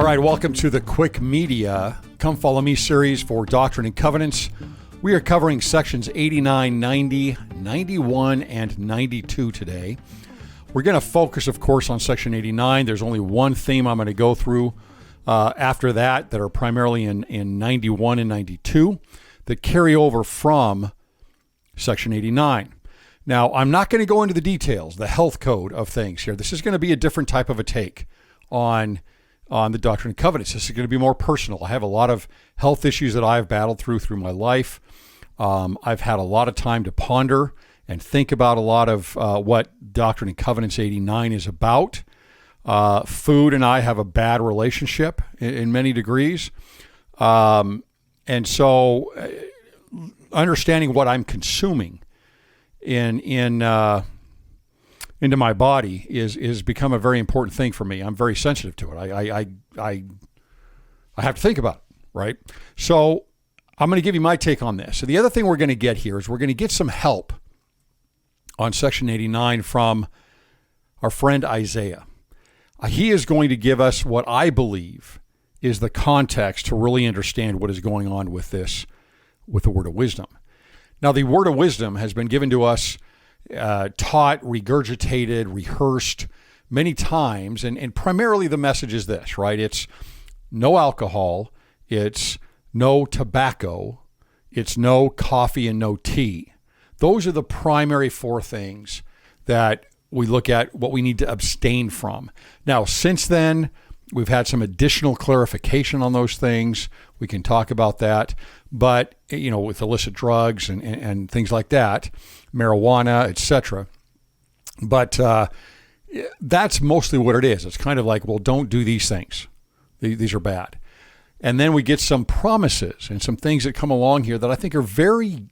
All right, welcome to the Cwic Media Come Follow Me series for Doctrine and Covenants. We are covering sections 89, 90, 91, and 92 today. We're going to focus, of course, on section 89. There's only one theme I'm going to go through after that are primarily in 91 and 92 that carry over from section 89. Now, I'm not going to go into the details, the health code of things here. This is going to be a different type of a take on the Doctrine and Covenants. This is going to be more personal. I have a lot of health issues that I've battled through my life. I've had a lot of time to ponder and think about a lot of what Doctrine and Covenants 89 is about. Food and I have a bad relationship in many degrees. And so understanding what I'm consuming into my body is become a very important thing for me. I'm very sensitive to it. I have to think about it, right? So I'm going to give you my take on this. So the other thing we're going to get here is we're going to get some help on section 89 from our friend Isaiah. He is going to give us what I believe is the context to really understand what is going on with this, with the word of wisdom. Now, the word of wisdom has been given to us, taught, regurgitated, rehearsed many times, and primarily the message is this, right? It's no alcohol, it's no tobacco, it's no coffee and no tea. Those are the primary four things that we look at what we need to abstain from. Now, since then, we've had some additional clarification on those things. We can talk about that. But, with illicit drugs and things like that, marijuana, etc. But that's mostly what it is. It's kind of like, well, don't do these things. These are bad. And then we get some promises and some things that come along here that I think are very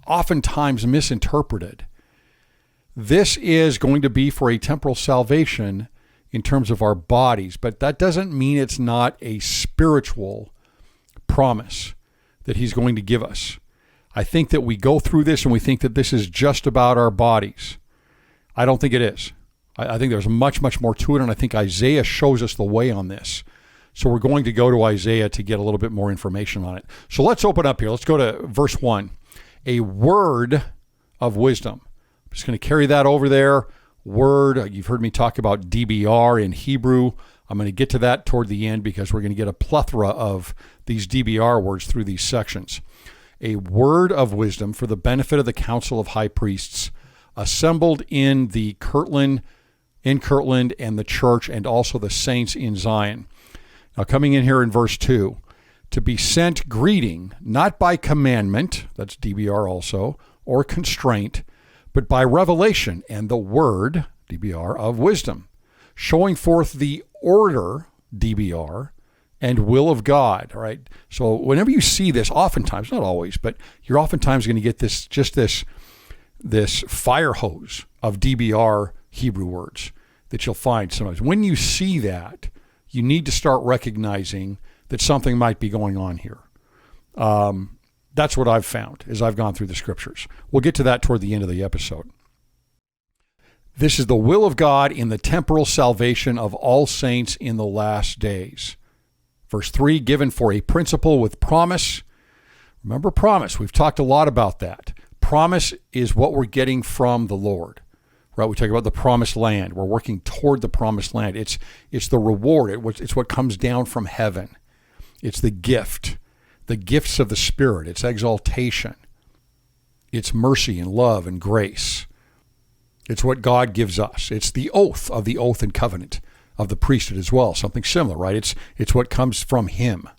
oftentimes misinterpreted. This is going to be for a temporal salvation in terms of our bodies, but that doesn't mean it's not a spiritual promise that he's going to give us. I think that we go through this and we think that this is just about our bodies. I don't think it is. I think there's much, much more to it, and I think Isaiah shows us the way on this. So we're going to go to Isaiah to get a little bit more information on it. So let's open up here. Let's go to verse 1. A word of wisdom. I'm just going to carry that over there. Word, you've heard me talk about DBR in Hebrew. I'm going to get to that toward the end because we're going to get a plethora of these DBR words through these sections. A word of wisdom for the benefit of the council of high priests assembled in Kirtland and the church, and also the saints in Zion. Now, coming in here in verse 2, to be sent greeting, not by commandment, that's DBR also, or constraint, but by revelation and the word, DBR, of wisdom, showing forth the order, DBR, and will of God, all right? So whenever you see this, oftentimes, not always, but you're oftentimes going to get this fire hose of DBR Hebrew words that you'll find sometimes. When you see that, you need to start recognizing that something might be going on here. That's what I've found as I've gone through the scriptures. We'll get to that toward the end of the episode. This is the will of God in the temporal salvation of all saints in the last days. Verse 3, given for a principle with promise. Remember promise. We've talked a lot about that. Promise is what we're getting from the Lord. Right? We talk about the promised land. We're working toward the promised land. It's the reward. It's what comes down from heaven. It's the gift. The gifts of the Spirit. It's exaltation. It's mercy and love and grace. It's what God gives us. It's the oath of the oath and covenant of the priesthood as well. Something similar, right? It's what comes from him.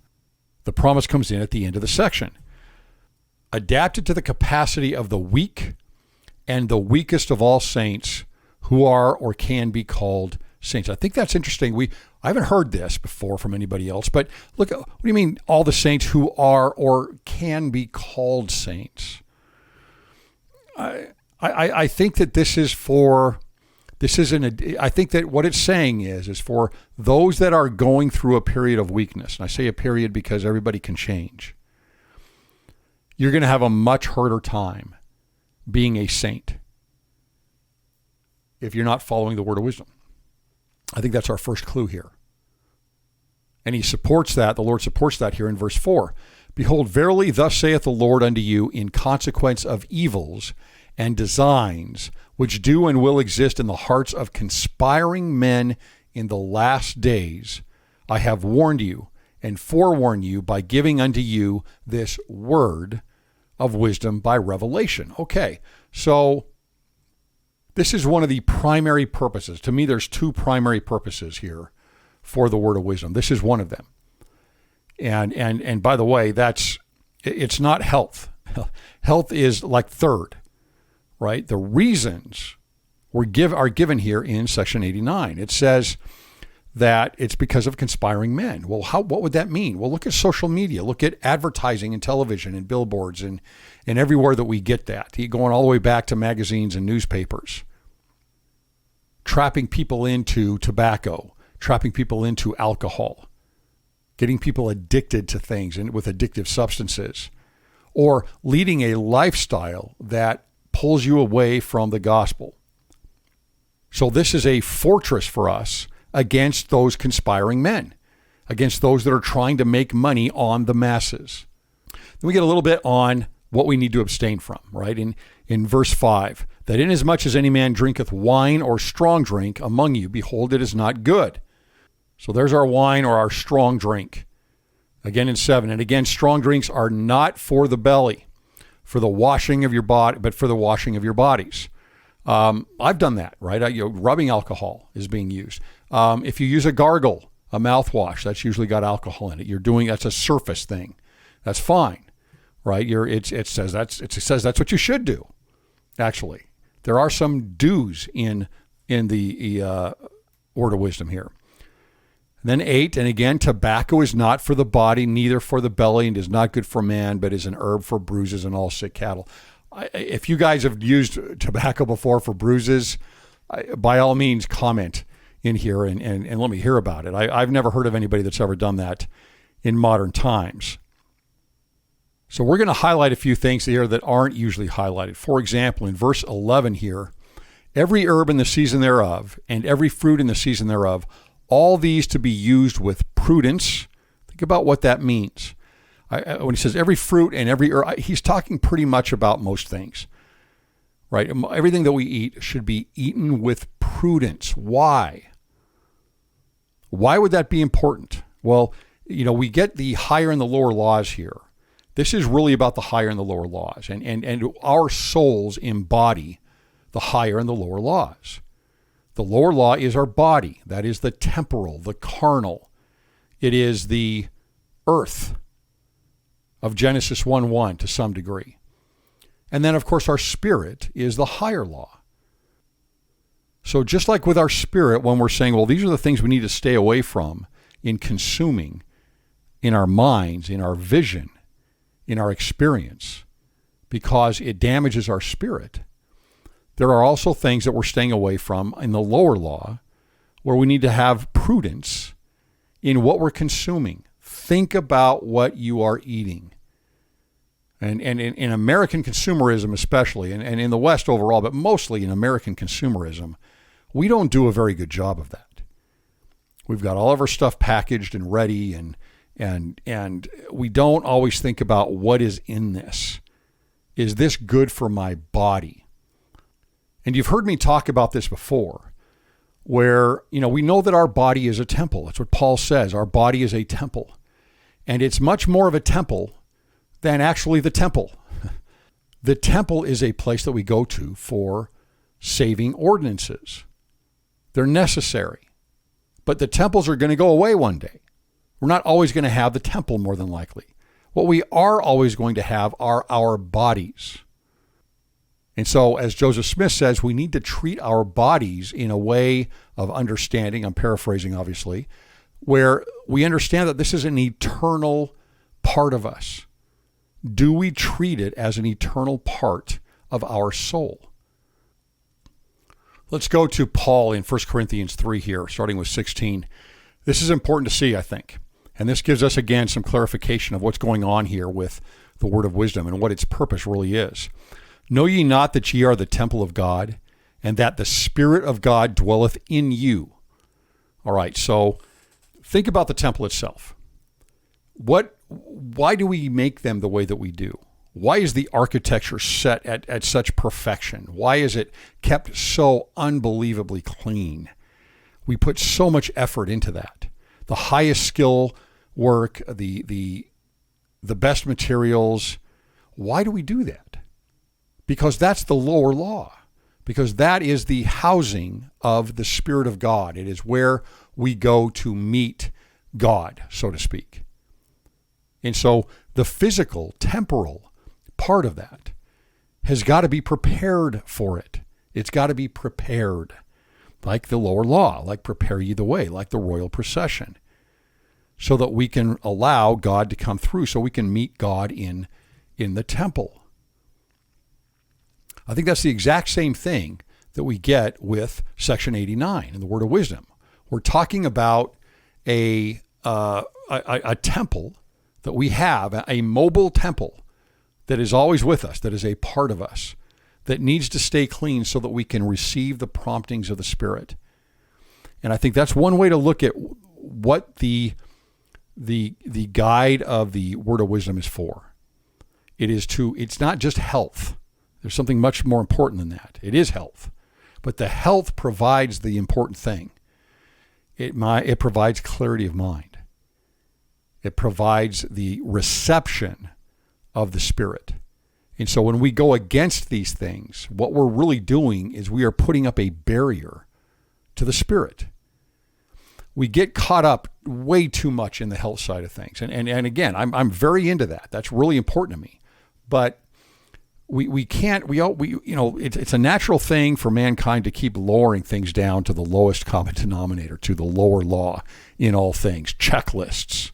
The promise comes in at the end of the section. Adapted to the capacity of the weak and the weakest of all saints who are or can be called saints. I think that's interesting. I haven't heard this before from anybody else, but look, what do you mean all the saints who are or can be called saints? I think that I think that what it's saying is for those that are going through a period of weakness, and I say a period because everybody can change, you're going to have a much harder time being a saint if you're not following the word of wisdom. I think that's our first clue here. And he supports that, the Lord supports that here in verse 4. Behold, verily thus saith the Lord unto you, in consequence of evils and designs which do and will exist in the hearts of conspiring men in the last days, I have warned you and forewarned you by giving unto you this word of wisdom by revelation. Okay, so this is one of the primary purposes. To me, there's two primary purposes here for the word of wisdom. This is one of them. And by the way, it's not health. Health is like third, right? The reasons are given here in section 89. It says that it's because of conspiring men. Well, what would that mean? Well, look at social media. Look at advertising and television and billboards and everywhere that we get that. Going all the way back to magazines and newspapers. Trapping people into tobacco, trapping people into alcohol, getting people addicted to things and with addictive substances, or leading a lifestyle that pulls you away from the gospel. So this is a fortress for us against those conspiring men, against those that are trying to make money on the masses. Then we get a little bit on what we need to abstain from, right? In verse 5, that inasmuch as any man drinketh wine or strong drink among you, behold, it is not good. So there's our wine or our strong drink. Again in 7, and again, strong drinks are not for the belly, for the washing of your body, but for the washing of your bodies. I've done that, right? Rubbing alcohol is being used. If you use a gargle, a mouthwash, that's usually got alcohol in it. That's a surface thing. That's fine, right? It says that's what you should do. Actually, there are some do's in the word of wisdom here. Then 8, and again, tobacco is not for the body, neither for the belly, and is not good for man, but is an herb for bruises and all sick cattle. If you guys have used tobacco before for bruises, by all means, comment in here and let me hear about it. I've never heard of anybody that's ever done that in modern times. So we're going to highlight a few things here that aren't usually highlighted. For example, in verse 11 here, every herb in the season thereof, and every fruit in the season thereof, all these to be used with prudence. Think about what that means. When he says every fruit and every herb, he's talking pretty much about most things, right? Everything that we eat should be eaten with prudence. Why? Why would that be important? Well, we get the higher and the lower laws here. This is really about the higher and the lower laws, and our souls embody the higher and the lower laws. The lower law is our body. That is the temporal, the carnal. It is the earth of Genesis 1:1 to some degree. And then, of course, our spirit is the higher law. So just like with our spirit, when we're saying, well, these are the things we need to stay away from in consuming, in our minds, in our vision, in our experience, because it damages our spirit, there are also things that we're staying away from in the lower law where we need to have prudence in what we're consuming. Think about what you are eating. And in American consumerism especially, and in the West overall, but mostly in American consumerism, we don't do a very good job of that. We've got all of our stuff packaged and ready, and we don't always think about what is in this. Is this good for my body? And you've heard me talk about this before, where, we know that our body is a temple. That's what Paul says. Our body is a temple. And it's much more of a temple than actually the temple. The temple is a place that we go to for saving ordinances. They're necessary. But the temples are going to go away one day. We're not always going to have the temple, more than likely. What we are always going to have are our bodies. And so, as Joseph Smith says, we need to treat our bodies in a way of understanding, I'm paraphrasing obviously, where we understand that this is an eternal part of us. Do we treat it as an eternal part of our soul? Let's go to Paul in 1 Corinthians 3 here, starting with 16. This is important to see, I think. And this gives us, again, some clarification of what's going on here with the word of wisdom and what its purpose really is. Know ye not that ye are the temple of God, and that the Spirit of God dwelleth in you? All right, so think about the temple itself. Why do we make them the way that we do? Why is the architecture set at such perfection? Why is it kept so unbelievably clean? We put so much effort into that. The highest skill work, the best materials. Why do we do that? Because that's the lower law. Because that is the housing of the Spirit of God. It is where we go to meet God, so to speak. And so the physical, temporal part of that has got to be prepared for it. It's got to be prepared, like the lower law, like prepare ye the way, like the royal procession, so that we can allow God to come through, so we can meet God in the temple. I think that's the exact same thing that we get with section 89 in the Word of Wisdom. We're talking about a temple that we have, a mobile temple that is always with us, that is a part of us, that needs to stay clean so that we can receive the promptings of the Spirit. And I think that's one way to look at what the guide of the Word of Wisdom is for. It's not just health. There's something much more important than that. It is health. But the health provides the important thing. It provides clarity of mind. It provides the reception of the Spirit. And so when we go against these things, what we're really doing is we are putting up a barrier to the Spirit. We get caught up way too much in the health side of things. And again, I'm very into that. That's really important to me. But we can't, it's a natural thing for mankind to keep lowering things down to the lowest common denominator, to the lower law in all things, checklists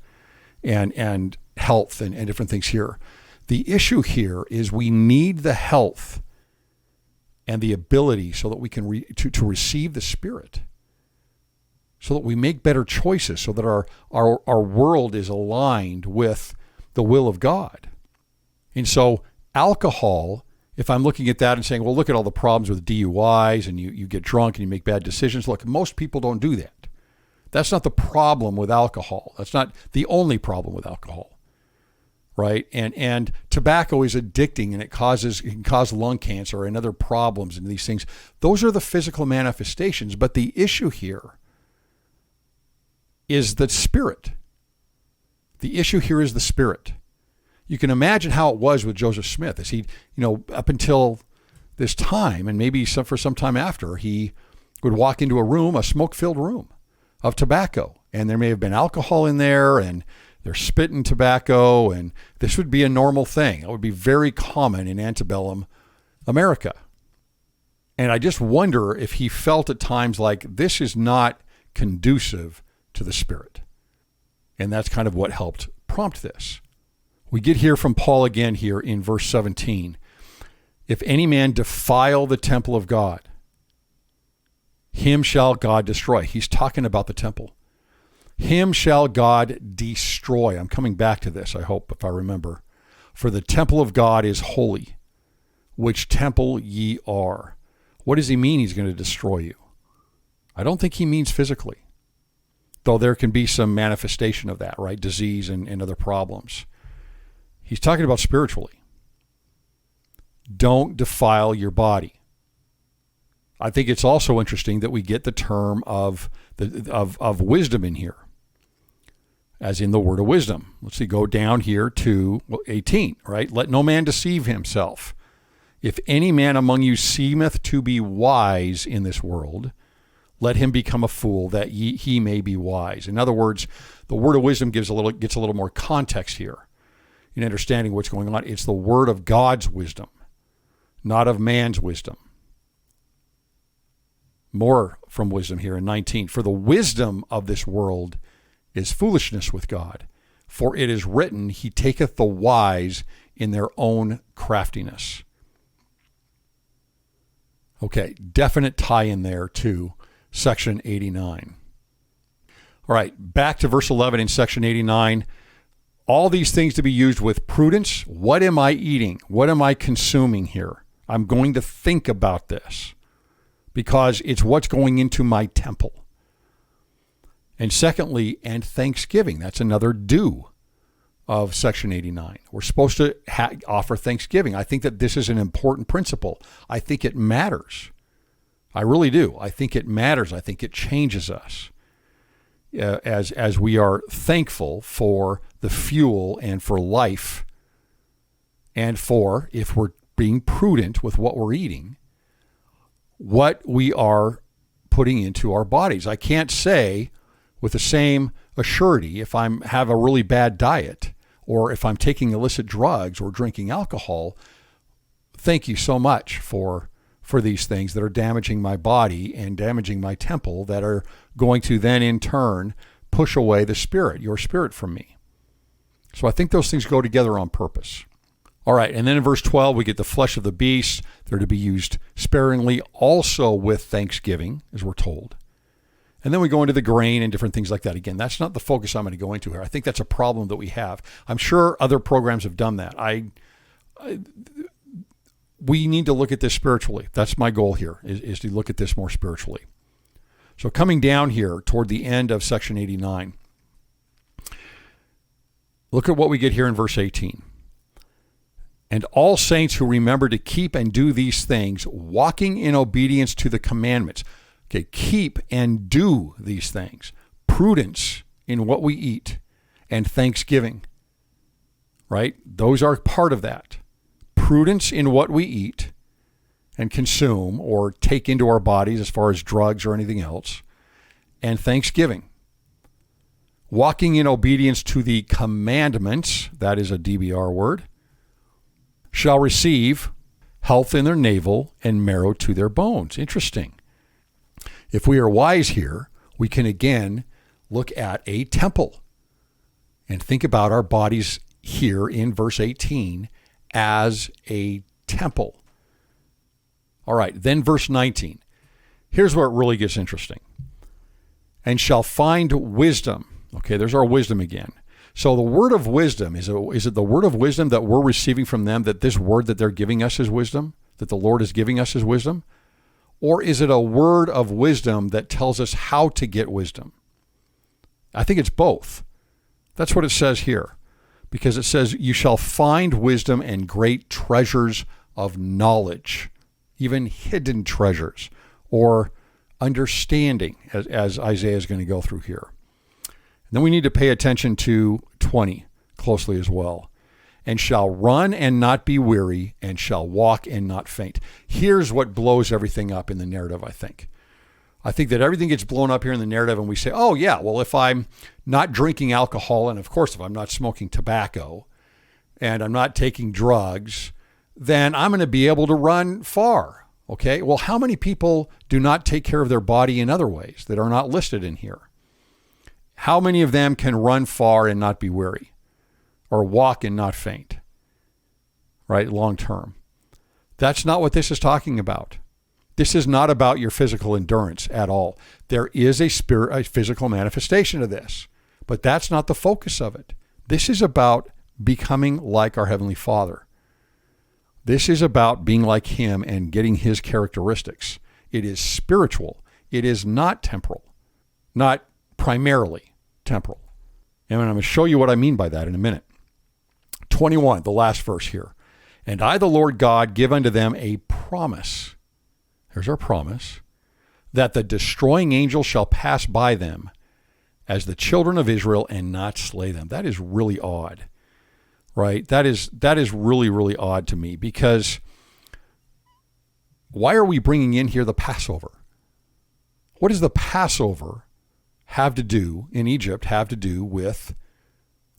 and health and different things here. The issue here is we need the health and the ability so that we can to receive the Spirit, so that we make better choices, so that our world is aligned with the will of God. And so alcohol, if I'm looking at that and saying, well, look at all the problems with DUIs and you get drunk and you make bad decisions. Look, most people don't do that. That's not the problem with alcohol. That's not the only problem with alcohol, right? And tobacco is addicting, and it can cause lung cancer and other problems and these things. Those are the physical manifestations. But the issue here is the Spirit. The issue here is the Spirit. You can imagine how it was with Joseph Smith, as he, up until this time, and maybe for some time after, he would walk into a room, a smoke-filled room of tobacco, and there may have been alcohol in there, and they're spitting tobacco, and this would be a normal thing. It would be very common in antebellum America. And I just wonder if he felt at times like this is not conducive to the Spirit. And that's kind of what helped prompt this. We get here from Paul again here in verse 17. If any man defile the temple of God, him shall God destroy. He's talking about the temple. Him shall God destroy. I'm coming back to this, I hope, if I remember. For the temple of God is holy, which temple ye are. What does he mean he's going to destroy you? I don't think he means physically, though there can be some manifestation of that, right? Disease and other problems. He's talking about spiritually. Don't defile your body. I think it's also interesting that we get the term of wisdom in here, as in the Word of Wisdom. Let's see, go down here to 18, right? Let no man deceive himself. If any man among you seemeth to be wise in this world, let him become a fool, that he may be wise. In other words, the Word of Wisdom gets a little more context here in understanding what's going on. It's the Word of God's wisdom, not of man's wisdom. More from wisdom here in 19. For the wisdom of this world is foolishness with God. For it is written, he taketh the wise in their own craftiness. Okay, definite tie-in there to section 89. All right, back to verse 11 in section 89. All these things to be used with prudence. What am I eating? What am I consuming here? I'm going to think about this, because it's what's going into my temple. And secondly, and thanksgiving. That's another do of Section 89. We're supposed to offer thanksgiving. I think that this is an important principle. I think it matters. I really do. I think it matters. I think it changes us as we are thankful for the fuel and for life, and for, if we're being prudent with what we're eating, what we are putting into our bodies. I can't say with the same assurity, if I have a really bad diet, or if I'm taking illicit drugs or drinking alcohol, thank you so much for these things that are damaging my body and damaging my temple, that are going to then in turn push away the Spirit, your Spirit, from me. So I think those things go together on purpose. All right, and then in verse 12, we get the flesh of the beast. They're to be used sparingly, also with thanksgiving, as we're told. And then we go into the grain and different things like that. Again, that's not the focus I'm going to go into here. I think that's a problem that we have. I'm sure other programs have done that. We need to look at this spiritually. That's my goal here, is to look at this more spiritually. So coming down here toward the end of section 89, look at what we get here in verse 18. And all saints who remember to keep and do these things, walking in obedience to the commandments. Okay, keep and do these things. Prudence in what we eat and thanksgiving, right? Those are part of that. Prudence in what we eat and consume or take into our bodies as far as drugs or anything else, and thanksgiving. Walking in obedience to the commandments, that is a DBR word, shall receive health in their navel and marrow to their bones. Interesting. If we are wise here, we can again look at a temple and think about our bodies here in verse 18 as a temple. All right, then verse 19. Here's where it really gets interesting. And shall find wisdom. Okay, there's our wisdom again. So the word of wisdom, is it the word of wisdom that we're receiving from them, that this word that they're giving us is wisdom, that the Lord is giving us is wisdom? Or is it a word of wisdom that tells us how to get wisdom? I think it's both. That's what it says here. Because it says, you shall find wisdom and great treasures of knowledge, even hidden treasures, or understanding, as Isaiah is going to go through here. And then we need to pay attention to 20 closely as well. And shall run and not be weary, and shall walk and not faint. Here's what blows everything up in the narrative, I think. I think that everything gets blown up here in the narrative, and we say, oh yeah, well, if I'm not drinking alcohol, and of course if I'm not smoking tobacco, and I'm not taking drugs, then I'm going to be able to run far. Okay, well, how many people do not take care of their body in other ways that are not listed in here? How many of them can run far and not be weary, or walk and not faint, right, long term? That's not what this is talking about. This is not about your physical endurance at all. There is a physical manifestation of this, but that's not the focus of it. This is about becoming like our Heavenly Father. This is about being like Him and getting His characteristics. It is spiritual. It is not temporal, not primarily temporal. And I'm going to show you what I mean by that in a minute. 21, the last verse here. And I, the Lord God, give unto them a promise. Here's our promise. That the destroying angel shall pass by them as the children of Israel and not slay them. That is really odd, right? That is really, really odd to me, because why are we bringing in here the Passover? What does the Passover have to do in Egypt have to do with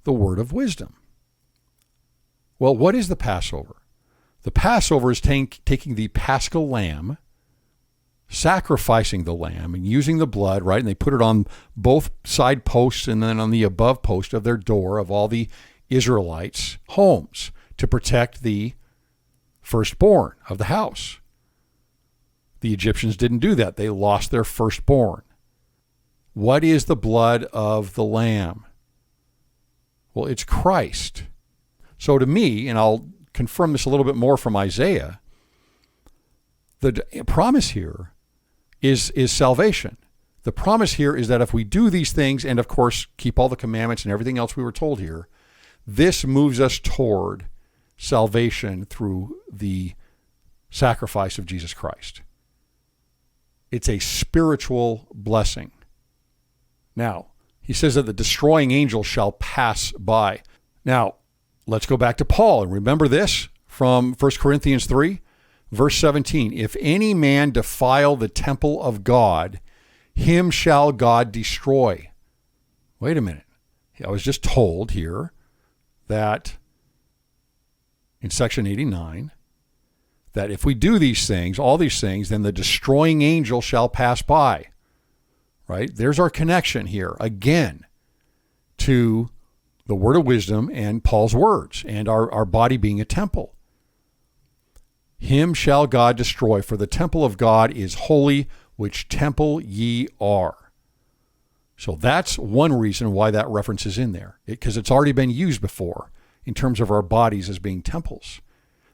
the word of wisdom? Well, what is the Passover? The Passover is taking the Paschal lamb, sacrificing the lamb and using the blood, right? And they put it on both side posts and then on the above post of their door of all the Israelites' homes to protect the firstborn of the house. The Egyptians didn't do that. They lost their firstborn. What is the blood of the lamb? Well, it's Christ. So to me, and I'll confirm this a little bit more from Isaiah, the promise here is salvation. The promise here is that if we do these things and, of course, keep all the commandments and everything else we were told here, this moves us toward salvation through the sacrifice of Jesus Christ. It's a spiritual blessing. Now, he says that the destroying angel shall pass by. Now, let's go back to Paul and remember this from 1 Corinthians 3, verse 17. If any man defile the temple of God, him shall God destroy. Wait a minute. I was just told here that in section 89, that if we do these things, all these things, then the destroying angel shall pass by. Right? There's our connection here again to the word of wisdom and Paul's words and our body being a temple. Him shall God destroy, for the temple of God is holy, which temple ye are. So that's one reason why that reference is in there, because it's already been used before in terms of our bodies as being temples.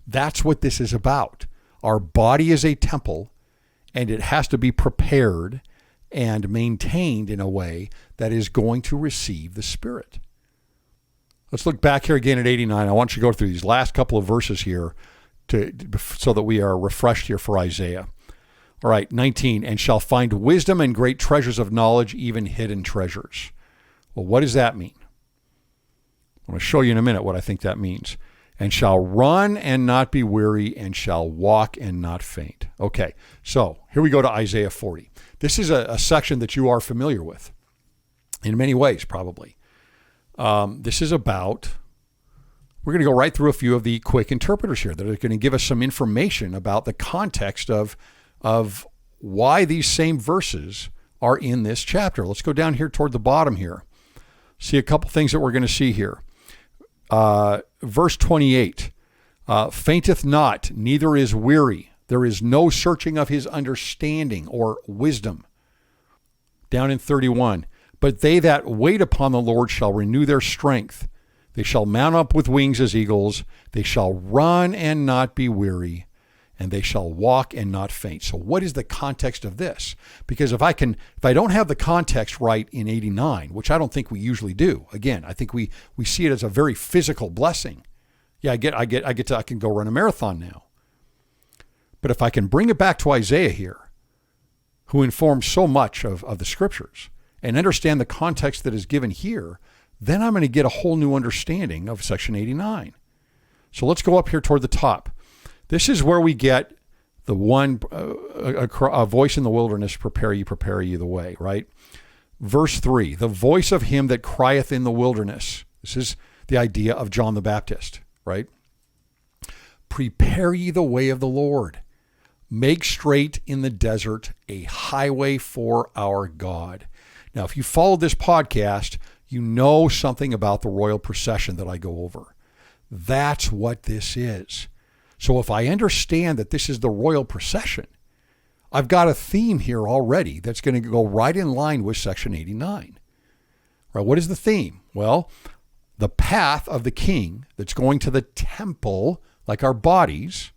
That's what this is about. Our body is a temple, and it has to be prepared and maintained in a way that is going to receive the Spirit. Let's look back here again at 89. I want you to go through these last couple of verses here so that we are refreshed here for Isaiah. All right, 19, and shall find wisdom and great treasures of knowledge, even hidden treasures. Well, what does that mean? I'm going to show you in a minute what I think that means. And shall run and not be weary, and shall walk and not faint. Okay, so here we go to Isaiah 40. This is a section that you are familiar with in many ways, probably. This is about, we're going to go right through a few of the quick interpreters here that are going to give us some information about the context of why these same verses are in this chapter. Let's go down here toward the bottom here. See a couple things that we're going to see here. Verse 28, fainteth not, neither is weary. There is no searching of his understanding or wisdom. Down in 31, but they that wait upon the Lord shall renew their strength. They shall mount up with wings as eagles. They shall run and not be weary, and they shall walk and not faint. So what is the context of this? Because if I don't have the context right in 89, which I don't think we usually do, again, I think we see it as a very physical blessing. Yeah, I can go run a marathon now. But if I can bring it back to Isaiah here, who informs so much of the scriptures, and understand the context that is given here, then I'm going to get a whole new understanding of section 89. So let's go up here toward the top. This is where we get the one, a voice in the wilderness, prepare ye the way, right? Verse 3, the voice of him that crieth in the wilderness. This is the idea of John the Baptist, right? Prepare ye the way of the Lord. Make straight in the desert a highway for our God. Now, if you followed this podcast, you know something about the royal procession that I go over. That's what this is. So if I understand that this is the royal procession, I've got a theme here already that's going to go right in line with section 89. Right? What is the theme? Well, the path of the king that's going to the temple, like our bodies,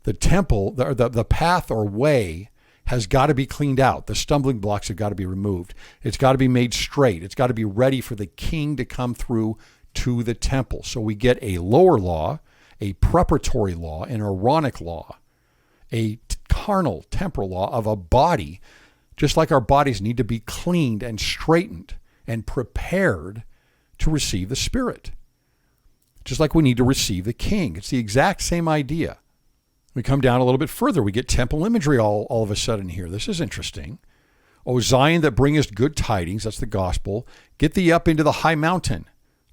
the temple, the path or way has got to be cleaned out. The stumbling blocks have got to be removed. It's got to be made straight. It's got to be ready for the king to come through to the temple. So we get a lower law, a preparatory law, an Aaronic law, a carnal, temporal law of a body, just like our bodies need to be cleaned and straightened and prepared to receive the Spirit. Just like we need to receive the King. It's the exact same idea. We come down a little bit further. We get temple imagery all of a sudden here. This is interesting. O Zion that bringest good tidings, that's the gospel. Get thee up into the high mountain,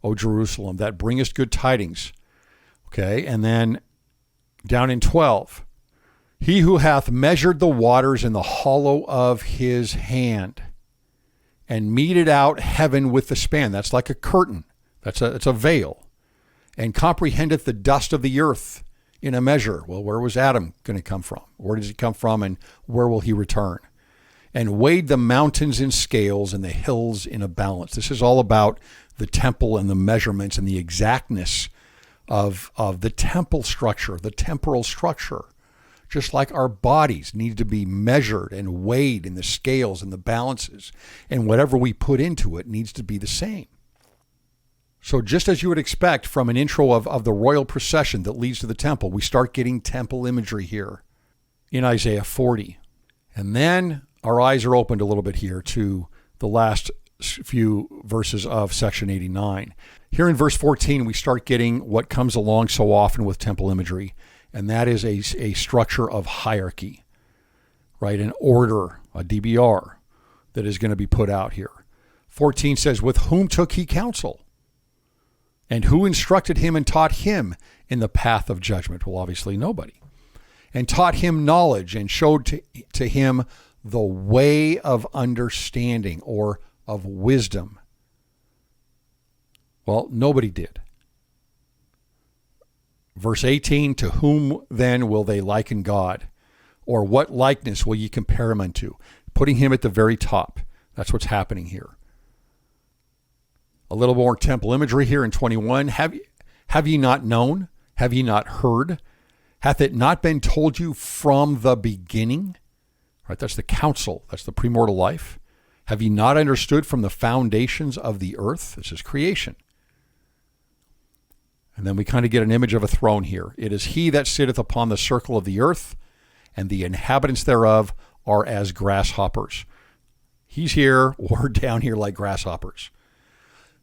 O Jerusalem, that bringest good tidings. Okay, and then down in 12, he who hath measured the waters in the hollow of his hand and meted out heaven with the span. That's like a curtain. It's a veil. And comprehendeth the dust of the earth in a measure. Well, where was Adam going to come from? Where does he come from, and where will he return? And weighed the mountains in scales and the hills in a balance. This is all about the temple and the measurements and the exactness of the temple structure, the temporal structure, just like our bodies need to be measured and weighed in the scales and the balances, and whatever we put into it needs to be the same. So just as you would expect from an intro of the royal procession that leads to the temple, we start getting temple imagery here in Isaiah 40. And then our eyes are opened a little bit here to the last few verses of section 89. Here in verse 14, we start getting what comes along so often with temple imagery, and that is a structure of hierarchy, right? An order, a DBR that is going to be put out here. 14 says, with whom took he counsel? And who instructed him and taught him in the path of judgment? Well, obviously nobody. And taught him knowledge and showed to him the way of understanding or of wisdom. Well, nobody did. Verse 18, to whom then will they liken God? Or what likeness will ye compare him unto? Putting him at the very top. That's what's happening here. A little more temple imagery here in 21. Have ye not known? Have ye not heard? Hath it not been told you from the beginning? Right, that's the counsel. That's the premortal life. Have ye not understood from the foundations of the earth? This is creation. And then we kind of get an image of a throne here. It is he that sitteth upon the circle of the earth, and the inhabitants thereof are as grasshoppers. He's here, we're down here like grasshoppers.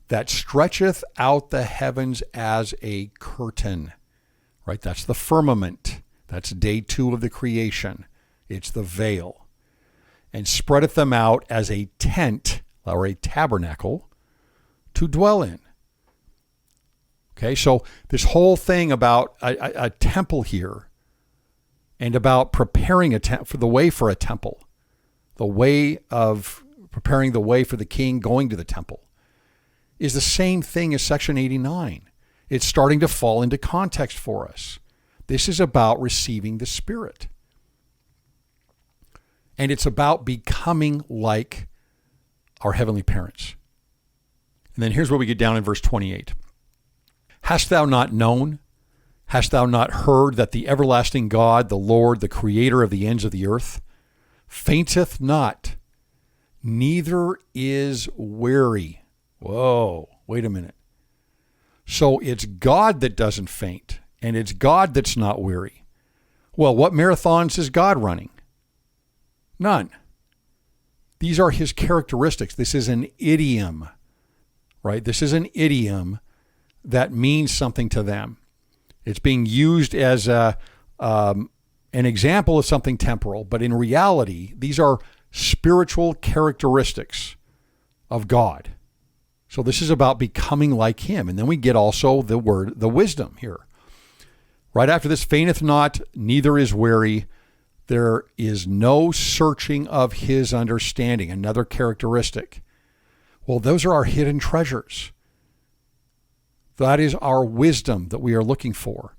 That stretcheth out the heavens as a curtain. Right? That's the firmament. That's day 2 of the creation. It's the veil. And spreadeth them out as a tent or a tabernacle to dwell in. Okay, so this whole thing about a temple here and about preparing for the way for a temple, the way of preparing the way for the king going to the temple, is the same thing as section 89. It's starting to fall into context for us. This is about receiving the Spirit. And it's about becoming like our heavenly parents. And then here's where we get down in verse 28. Hast thou not known? Hast thou not heard that the everlasting God, the Lord, the creator of the ends of the earth, fainteth not, neither is weary? Whoa, wait a minute. So it's God that doesn't faint, and it's God that's not weary. Well, what marathons is God running? None. These are his characteristics. This is an idiom, right? This is an idiom that means something to them. It's being used as an example of something temporal, but in reality, these are spiritual characteristics of God. So this is about becoming like him. And then we get also the word, the wisdom here. Right after this, fainteth not, neither is weary. There is no searching of his understanding, another characteristic. Well, those are our hidden treasures. That is our wisdom that we are looking for.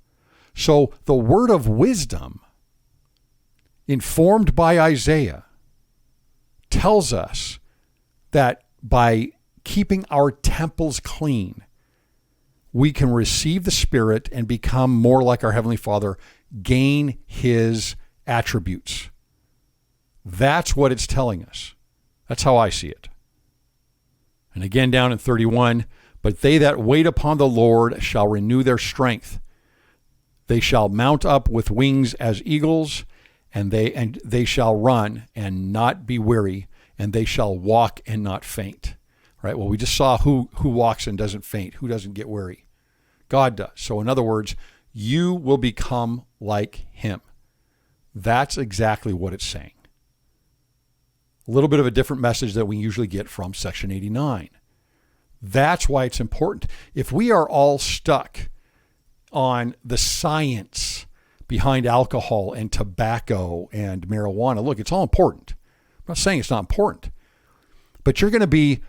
So the word of wisdom, informed by Isaiah, tells us that by keeping our temples clean, we can receive the Spirit and become more like our Heavenly Father, gain his attributes. That's what it's telling us. That's how I see it. And again, down in 31, but they that wait upon the Lord shall renew their strength. They shall mount up with wings as eagles, and they shall run and not be weary, and they shall walk and not faint. Right? Well, we just saw who walks and doesn't faint, who doesn't get weary. God does. So in other words, you will become like him. That's exactly what it's saying. A little bit of a different message that we usually get from section 89. That's why it's important. If we are all stuck on the science behind alcohol and tobacco and marijuana, look, it's all important. I'm not saying it's not important, but you're going to be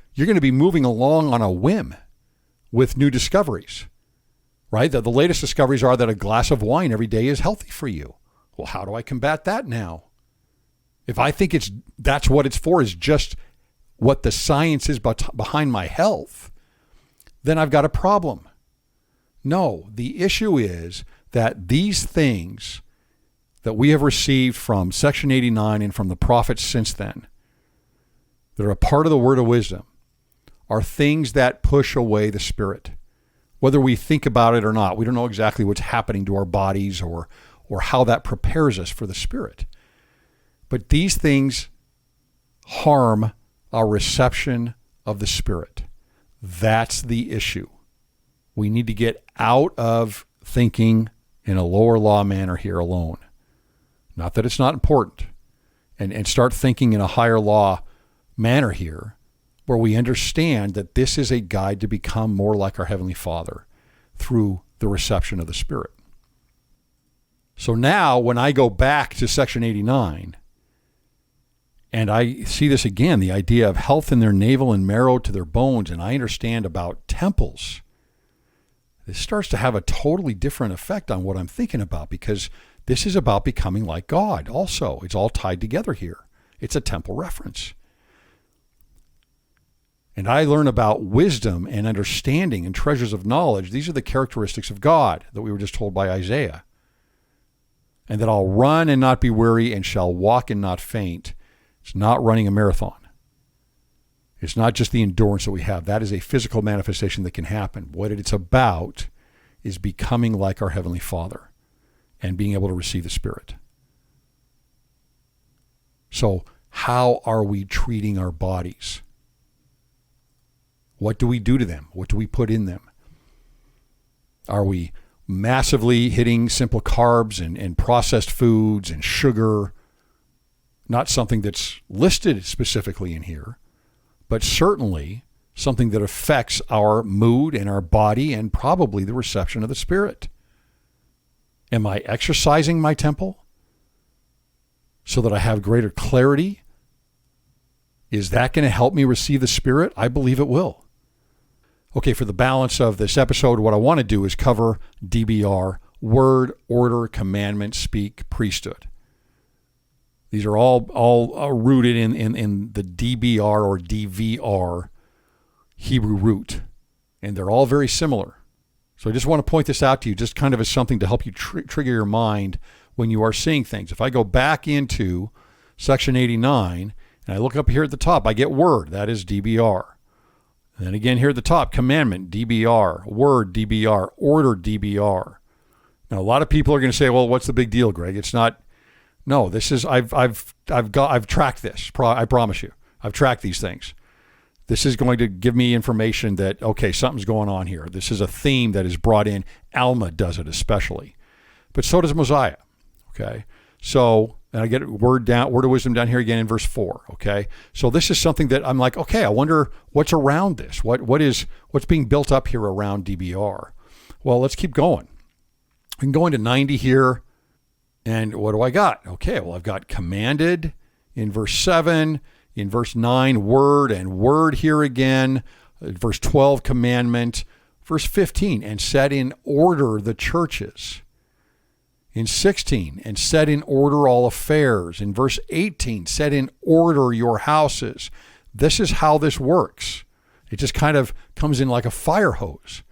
moving along on a whim with new discoveries, right? The latest discoveries are that a glass of wine every day is healthy for you. Well, how do I combat that now? If I think that's what it's for, is just what the science is behind my health, then I've got a problem. No, the issue is that these things that we have received from section 89 and from the prophets since then, that are a part of the word of wisdom, are things that push away the Spirit. Whether we think about it or not, we don't know exactly what's happening to our bodies or how that prepares us for the Spirit. But these things harm our reception of the Spirit. That's the issue. We need to get out of thinking in a lower law manner here alone. Not that it's not important. And start thinking in a higher law manner here, where we understand that this is a guide to become more like our Heavenly Father through the reception of the Spirit. So now when I go back to section 89, and I see this again, the idea of health in their navel and marrow to their bones, and I understand about temples, this starts to have a totally different effect on what I'm thinking about, because this is about becoming like God also. It's all tied together here. It's a temple reference. And I learn about wisdom and understanding and treasures of knowledge. These are the characteristics of God that we were just told by Isaiah. And that I'll run and not be weary and shall walk and not faint. It's not running a marathon. It's not just the endurance that we have. That is a physical manifestation that can happen. What it's about is becoming like our Heavenly Father and being able to receive the Spirit. So how are we treating our bodies? What do we do to them? What do we put in them? Are we massively hitting simple carbs and processed foods and sugar? Not something that's listed specifically in here, but certainly something that affects our mood and our body and probably the reception of the Spirit. Am I exercising my temple so that I have greater clarity? Is that going to help me receive the Spirit? I believe it will. Okay, for the balance of this episode, what I want to do is cover DBR, word, order, commandment, speak, priesthood. These are all rooted in the DBR or DVR Hebrew root, and they're all very similar. So I just want to point this out to you, just kind of as something to help you trigger your mind when you are seeing things. If I go back into section 89, and I look up here at the top, I get word, that is DBR. And then again here at the top, commandment, DBR, word, DBR, order, DBR. Now a lot of people are going to say, well, what's the big deal, Greg? It's not. No, this is, I've tracked this. I promise you, I've tracked these things. This is going to give me information that, okay, something's going on here. This is a theme that is brought in. Alma does it especially, but so does Mosiah. Okay. So, and I get word of wisdom down here again in verse 4. Okay. So this is something that I'm like, okay, I wonder what's around this. What's being built up here around DBR? Well, let's keep going. We can go into 90 here. And what do I got? Okay, well, I've got commanded in verse 7, in verse 9, word, and word here again, verse 12, commandment, verse 15, and set in order the churches. In 16, and set in order all affairs. In verse 18, set in order your houses. This is how this works. It just kind of comes in like a fire hose.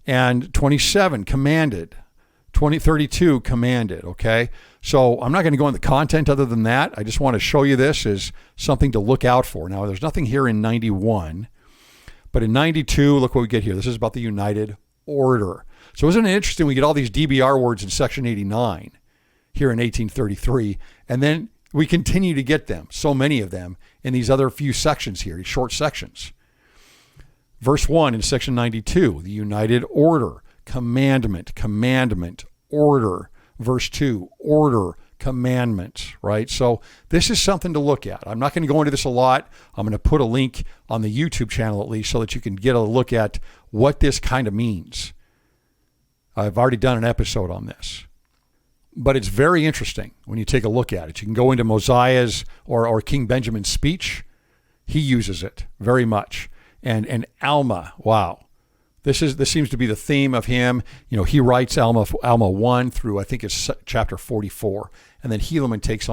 And 27, commanded. 32 commanded, okay? So I'm not going to go into the content other than that. I just want to show you this as something to look out for. Now, there's nothing here in 91, but in 92, look what we get here. This is about the united order. So isn't it interesting? We get all these DBR words in section 89 here in 1833, and then we continue to get them, so many of them, in these other few sections here, these short sections. Verse 1 in section 92, the united order. Commandment, order. Verse 2, order, commandment, right? So this is something to look at. I'm not going to go into this a lot. I'm going to put a link on the YouTube channel at least so that you can get a look at what this kind of means. I've already done an episode on this. But it's very interesting when you take a look at it. You can go into Mosiah's or King Benjamin's speech. He uses it very much. And Alma, wow. This seems to be the theme of him. You know, he writes Alma 1 through, I think it's chapter 44. And then Helaman takes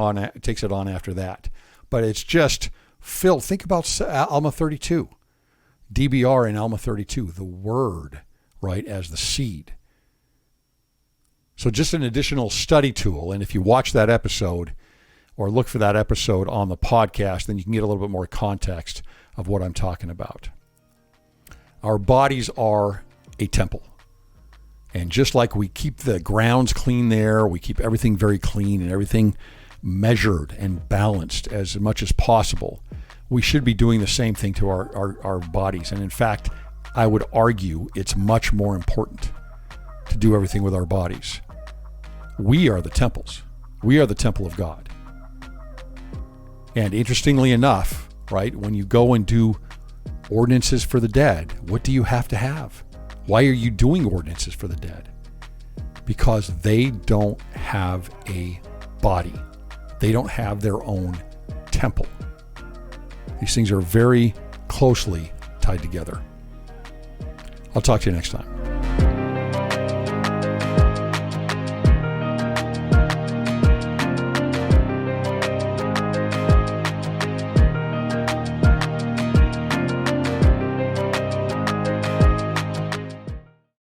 it on after that. But it's just filled. Think about Alma 32. DBR in Alma 32, the word, right, as the seed. So just an additional study tool. And if you watch that episode or look for that episode on the podcast, then you can get a little bit more context of what I'm talking about. Our bodies are a temple. And just like we keep the grounds clean there, we keep everything very clean and everything measured and balanced as much as possible, we should be doing the same thing to our bodies. And in fact, I would argue it's much more important to do everything with our bodies. We are the temples. We are the temple of God. And interestingly enough, right, when you go and do ordinances for the dead, what do you have to have? Why are you doing ordinances for the dead? Because they don't have a body. They don't have their own temple. These things are very closely tied together. I'll talk to you next time.